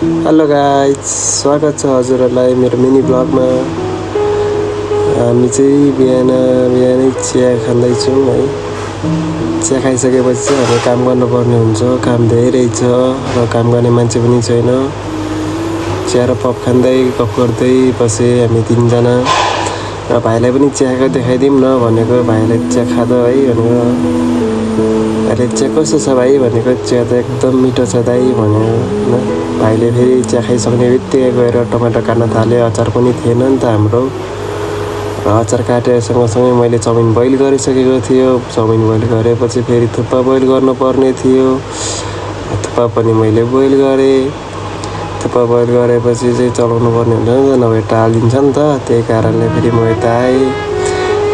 Hello guys, स्वागत छ हजुरहरूलाई मेरो मिनी ब्लगमा। हामी चाहिँ बिहानै चिया खाँदैछौँ है। चिया खाइसकेपछि चाहिँ हामी काम गर्नुपर्ने हुन्छ। काम धेरै छ र काम गर्ने मान्छे पनि छैन। चिया र पप खाँदै गफ गर्दै बसेँ हामी तिनजना। र भाइलाई पनि चिया देखाइदिउँ न भनेको, भाइलाई चिया खाँदा है भनेको। भाइले चिया कस्तो छ भाइ भनेको, चिया त एकदम मिठो छ दाइ भन्यो। भाइले फेरि चिया खाइसक्ने बित्तिकै गएर टमाटर काट्न थाल्यो। अचार पनि थिएन नि त हाम्रो। र अचार काटेर सँगसँगै मैले चाउमिन बोइल गरिसकेको थियो। चाउमिन बोइल गरेपछि फेरि थुक्पा बोइल गर्नुपर्ने थियो। थुक्पा पनि मैले बोइल गरेँ। थुक्पा बोइल गरेपछि चाहिँ चलाउनु पर्ने हुन्छ नि त, नभए टालिन्छ नि त। त्यही कारणले फेरि म यता आएँ।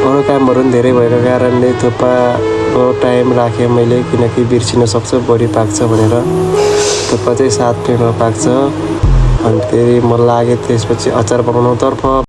अरू कामहरू पनि धेरै भएको कारणले थुक्पाको टाइम राखेँ मैले, किनकि बिर्सिन सक्छ बढी पाक्छ भनेर। थुक्पा चाहिँ 7 मिनटमा पाक्छ। अनि फेरि म लागेँ त्यसपछि अचार बनाउनुतर्फ।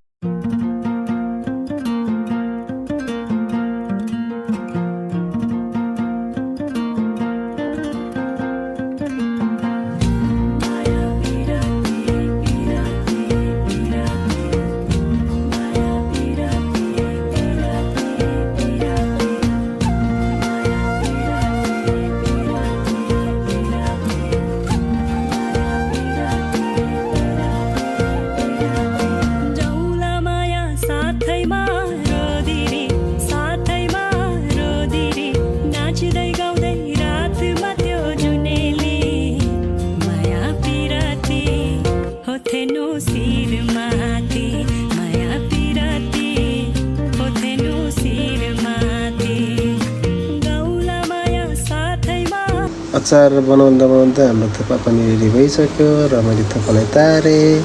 अचार बनाउँदा हाम्रो थुक्पा पनि रेडी भइसक्यो र मैले थुक्पालाई तारेँ।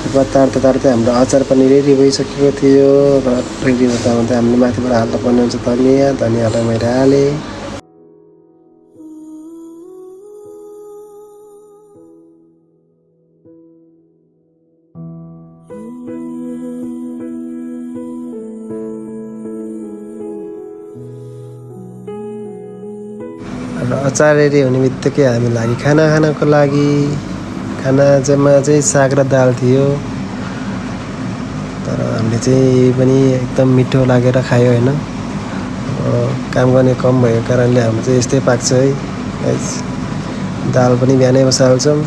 थुक्पा तार्दै हाम्रो अचार पनि रेडी भइसकेको थियो। र रेडी हुँदा हामीले माथिबाट हाल्नुपर्ने हुन्छ धनियाँलाई मैले हालेँ। र अचार रेडी हुने बित्तिकै हामी लागि खाना खानको लागि। खानामा चाहिँ साग र दाल थियो। तर हामीले चाहिँ पनि एकदम मिठो लागेर खायो होइन। काम गर्ने कम भएको कारणले हाम्रो चाहिँ यस्तै पाक्छ है। दाल पनि बिहानै बसाल्छौँ।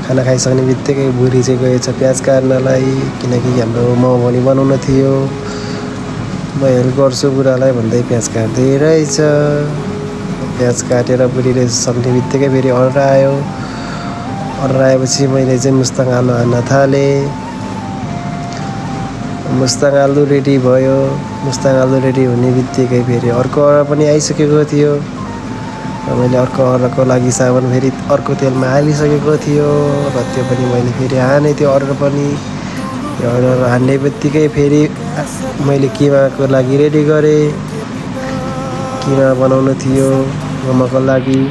खाना खाइसक्ने बित्तिकै बुढी चाहिँ गएछ प्याज काट्नलाई, किनकि हाम्रो मोमो पनि बनाउनु थियो। म हेल्प गर्छु बुढालाई भन्दै प्याज काट्दै रहेछ। प्याज काटेर बुढीले सक्ने बित्तिकै फेरि अर्डर आयो। अर्डर आएपछि मैले चाहिँ मुस्ताङ आलु हान्न थालेँ। मुस्ताङ आलु रेडी भयो। मुस्ताङ आलु रेडी हुने बित्तिकै फेरि अर्को अर्डर पनि आइसकेको थियो। र मैले अर्को अर्डरको लागि सामान फेरि अर्को तेलमा हालिसकेको थियो। र त्यो पनि मैले फेरि हानेँ त्यो अर्डर पनि। त्यो अर्डर हान्ने बित्तिकै फेरि मैले किमाको लागि रेडी गरेँ। किमा बनाउनु थियो मोमोको लागि।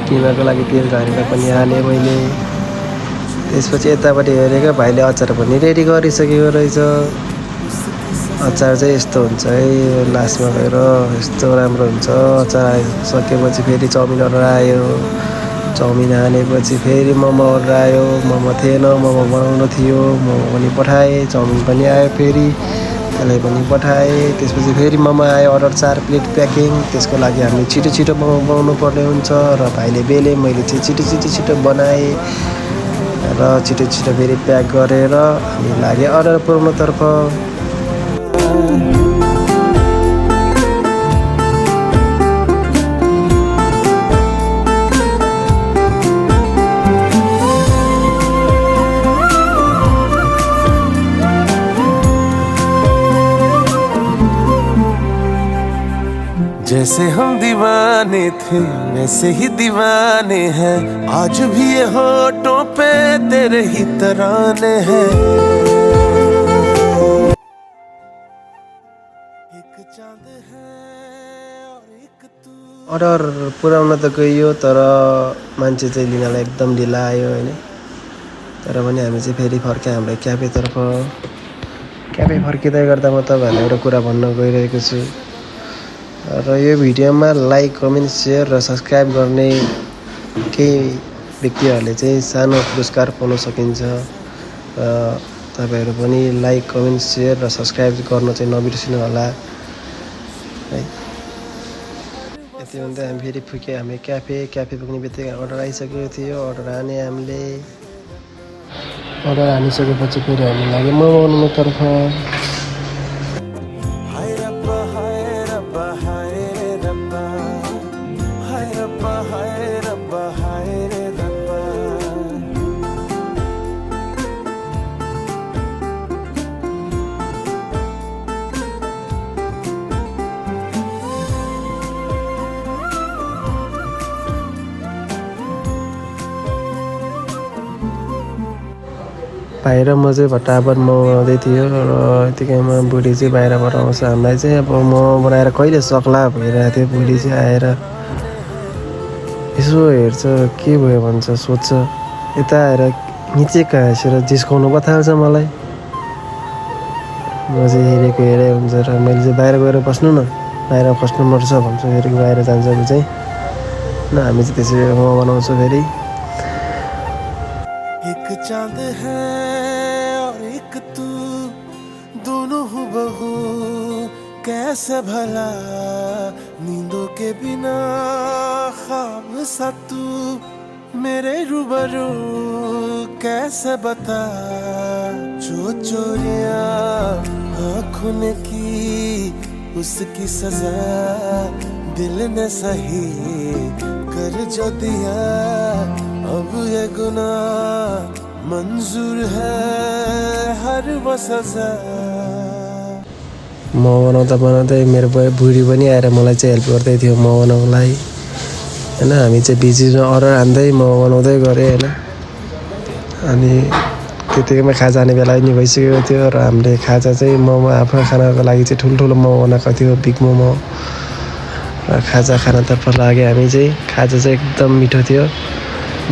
किमाको लागि तेल हालेर पनि हालेँ मैले। त्यसपछि यतापट्टि हेरेको भाइले अचार पनि रेडी गरिसकेको रहेछ। अचार चाहिँ यस्तो हुन्छ है, लास्टमा गएर यस्तो राम्रो हुन्छ। अचार आइसकेपछि फेरि चाउमिन अर्डर आयो। चाउमिन हालेपछि फेरि मोमो अर्डर आयो। मोमो थिएन, मोमो बनाउनु थियो। मोमो पनि पठाएँ। चाउमिन पनि आयो फेरि, त्यसलाई पनि पठाएँ। त्यसपछि फेरि मोमो आयो अर्डर 4 प्लेट प्याकिङ। त्यसको लागि हामीले छिटो मोमो बनाउनु पर्ने हुन्छ। र भाइले बेले, मैले चाहिँ छिटो बनाएँ। र छिटो फेरि प्याक गरेर हामी लाग्यो अर्डर पुऱ्याउनुतर्फ। जैसे हम दीवाने थे वैसे ही दीवाने हैं, आज भी ये होठों पे तेरे ही तराने हैं। एक चांद है और एक तू। अर्डर पुऱ्याउन त गइयो, तर मान्छे चाहिँ लिनलाई एकदम ढिला आयो होइन। तर पनि हामी चाहिँ फेरि फर्क्यौँ हाम्रो क्याफेतर्फ। क्याफे फर्किँदै गर्दा म तपाईँहरूलाई एउटा कुरा भन्न गइरहेको छु। र यो भिडियोमा लाइक, कमेन्ट, सेयर र सब्सक्राइब गर्ने केही व्यक्तिहरूले चाहिँ सानो पुरस्कार पाउन सकिन्छ। तपाईँहरू पनि लाइक, कमेन्ट, सेयर र सब्सक्राइब गर्न चाहिँ नबिर्सिनु होला है। यति भन्दै हामी फेरि पुग्यो हामी क्याफे पुग्ने बित्तिकै अर्डर आइसकेको थियो। अर्डर हानिसकेपछि फेरि हामी लाग्यो मोमो बनाउनुतर्फ। बाहिर म चाहिँ भट्टाभट मोमो बनाउँदै थियो र यतिकैमा बुढी चाहिँ बाहिरबाट आउँछ। हामीलाई चाहिँ अब मोमो बनाएर कहिले सक्ला भइरहेको थियो। बुढी चाहिँ आएर यसो हेर्छ, के भयो भन्छ, सोध्छ, यता आएर निचेका हाँसेर जिस्काउनु पो थाल्छ मलाई। म चाहिँ हेरे हुन्छ र मैले चाहिँ बाहिर गएर बस्नु न, बाहिर खस्नुपर्छ भन्छु। फेरि बाहिर जान्छ ऊ चाहिँ न, हामी चाहिँ त्यसरी मोमो बनाउँछौँ। फेरि एक चांद है और एक तू, दोनों हूबहू कैसे भला, नींदों के बिना ख्वाब सा तू मेरे रूबरू कैसे बता। जो चोरियां आँखों ने की उसकी सजा दिल ने सही कर जो दिया। अब ये गुनाह मंजूर है हर वो सजा। म बनाउँदै मेरो बुढी पनि आएर मलाई चाहिँ हेल्प गर्दै थियो म बनाउनलाई होइन। हामी चाहिँ बिचमा अर्डर हान्दै म बनाउँदै गरेँ होइन। अनि त्यतिकैमा खाजा आने बेला नि भइसकेको थियो र हामीले खाजा चाहिँ मोमो आफ्नो खानको लागि चाहिँ ठुल्ठुलो मोमो बनाएको थियो, बिग मोमो। र खाजा खानतर्फ लाग्यो हामी चाहिँ। खाजा चाहिँ एकदम मिठो थियो,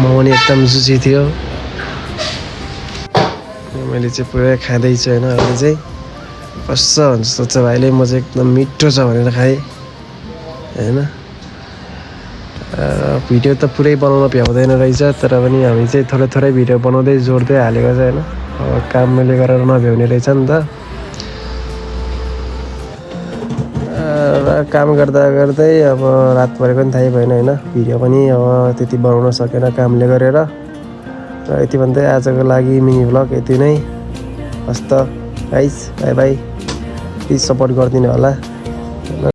मोमो नि एकदम जुसी थियो। मैले चाहिँ पुरै खाँदैछु होइन। अहिले चाहिँ कस्तो हुन्छ सोध्छ भाइले, म चाहिँ एकदम मिठो छ भनेर खाएँ होइन। भिडियो त पुरै बनाउन भ्याउँदैन रहेछ, तर पनि हामी चाहिँ थोरै भिडियो बनाउँदै जोड्दै हालेको छ होइन। अब कामले गरेर नभ्याउने रहेछ नि त। र काम गर्दै अब रात परेको पनि थाहै भएन होइन। भिडियो पनि अब त्यति बनाउन सकेन कामले गरेर। र यति भन्दै आजको लागि मिनी भ्लग यति नै। हस्त guys, by by. Please support गरिदिनु होला।